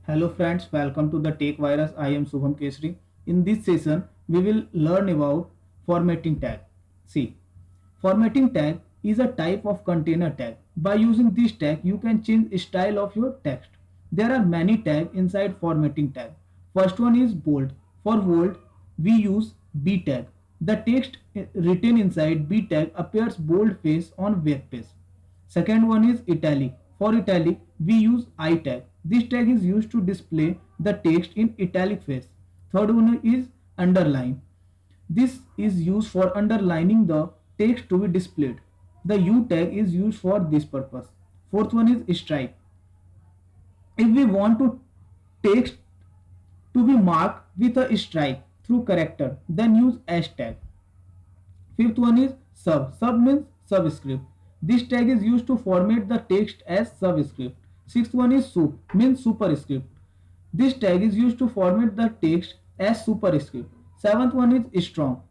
Hello friends, welcome to the Tech Virus. I am Subham Kesri. In this session, we will learn about formatting tag. See, formatting tag is a type of container tag. By using this tag, you can change style of your text. There are many tags inside formatting tag. First one is bold. For bold, we use B tag. The text written inside B tag appears boldface on web page. Second one is italic. For italic, we use I tag. This tag is used to display the text in italic face. Third one is underline. This is used for underlining the text to be displayed. The U tag is used for this purpose. Fourth one is stripe. If we want to text to be marked with a stripe through character, then use S tag. Fifth one is sub. Sub means subscript. This tag is used to format the text as subscript. Sixth one is sup means superscript. This tag is used to format the text as superscript. Seventh one is strong.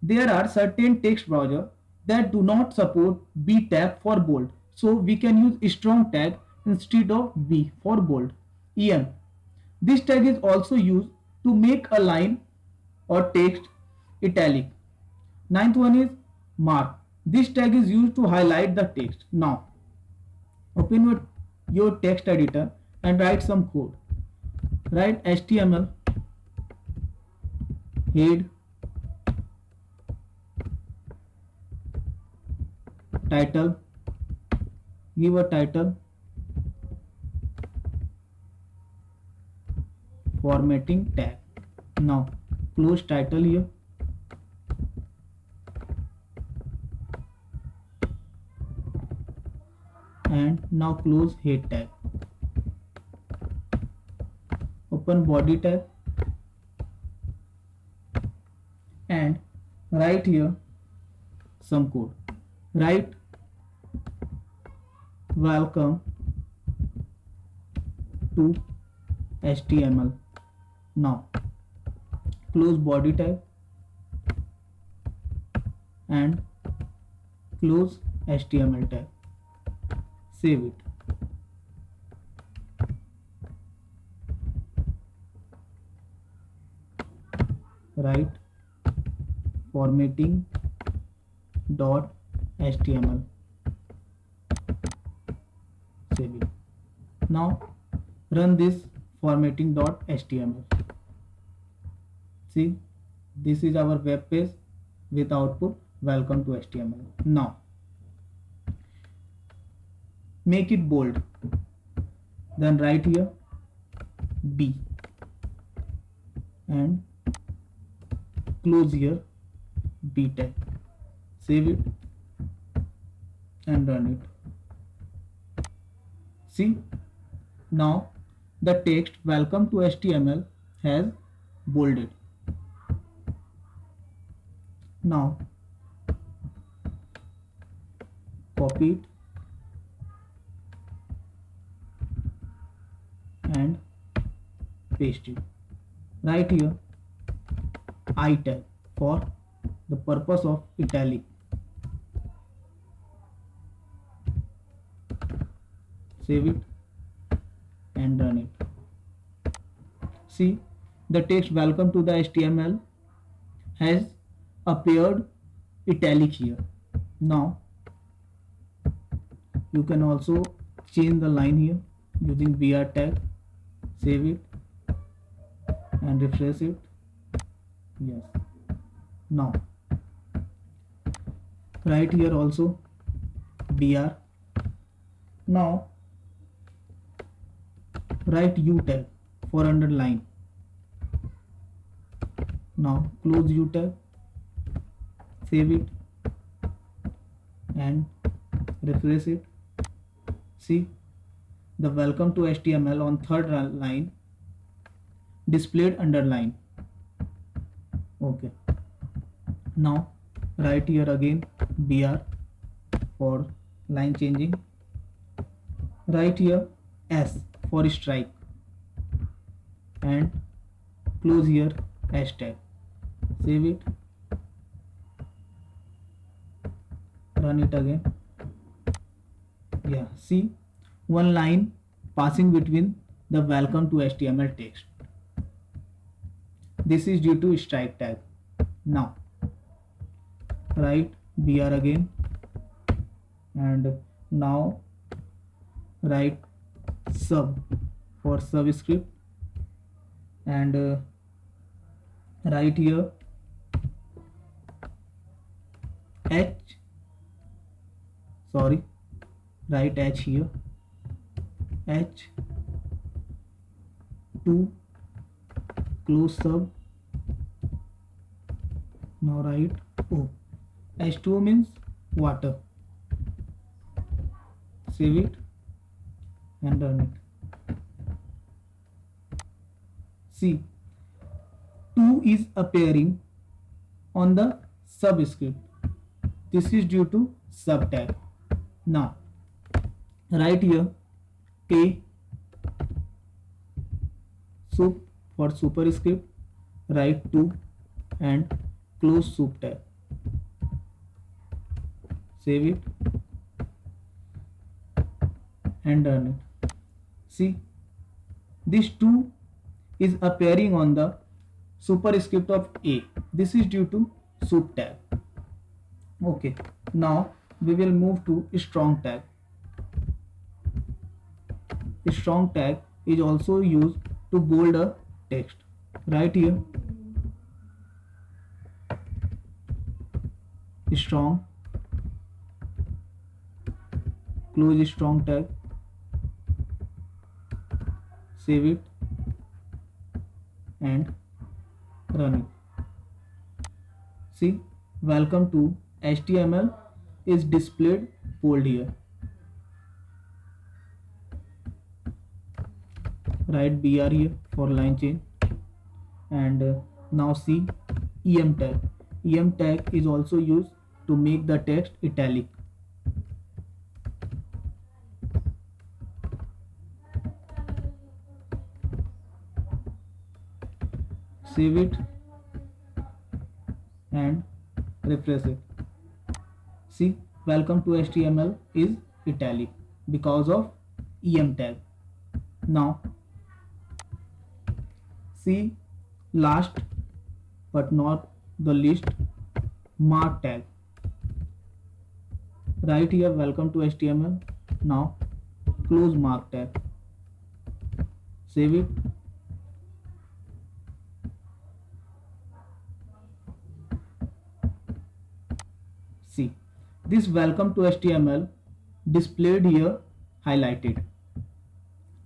There are certain text browsers that do not support B tag for bold. So we can use strong tag instead of B for bold. EM. This tag is also used to make a line or text italic. Ninth one is mark. This tag is used to highlight the text. Now, open your text editor and write some code. Write HTML head title, give a title, formatting tag. Now close title here. And now close head tag. Open body tag and write here some code. Write welcome to HTML. Now close body tag and close HTML tag. Save it. Write formatting dot HTML. Save it. Now run this formatting dot HTML. See, this is our web page with output welcome to HTML. Now make it bold. Then write here B and close here B tag. Save it and run it. See, now the text welcome to HTML has bolded. Now copy it and paste it. Write here I tag for the purpose of italic. Save it and run it. See, the text welcome to the HTML has appeared italic here. Now you can also change the line here using BR tag. Save it and refresh it. Yes. Now write here also BR. Now write U tag for underline. Now close U tag, save it and refresh it. See, the welcome to HTML on third line displayed underline. Okay. Now write here again BR for line changing. Write here S for strike and close here hashtag. Save it, run it again. Yeah, see, one line passing between the welcome to HTML text. This is due to strike tag. Now write br again, and now write sub for subscript, and write here h, sorry, write h here, h to close sub. Now write O. H2O means water. Save it and run it. See, 2 is appearing on the subscript. This is due to sub tag. Now write here A sup for superscript, write 2 and close sup tag. Save it and run it. See, this 2 is appearing on the superscript of A. This is due to sup tag. Okay, now we will move to strong tag. Strong tag is also used to bold a text. Right here strong, close strong tag, save it and run it. See, welcome to HTML is displayed bold here. Write br here for line change, and now see em tag. Em tag is also used to make the text italic. Save it and refresh it. See, welcome to HTML is italic because of em tag. Now see, last but not the least, mark tag. Right here welcome to HTML. Now close mark tag, save it see, this welcome to HTML displayed here highlighted.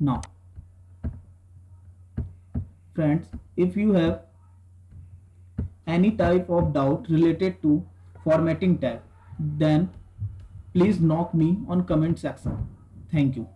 Now friends, if you have any type of doubt related to formatting tag, then please knock me on comment section. Thank you.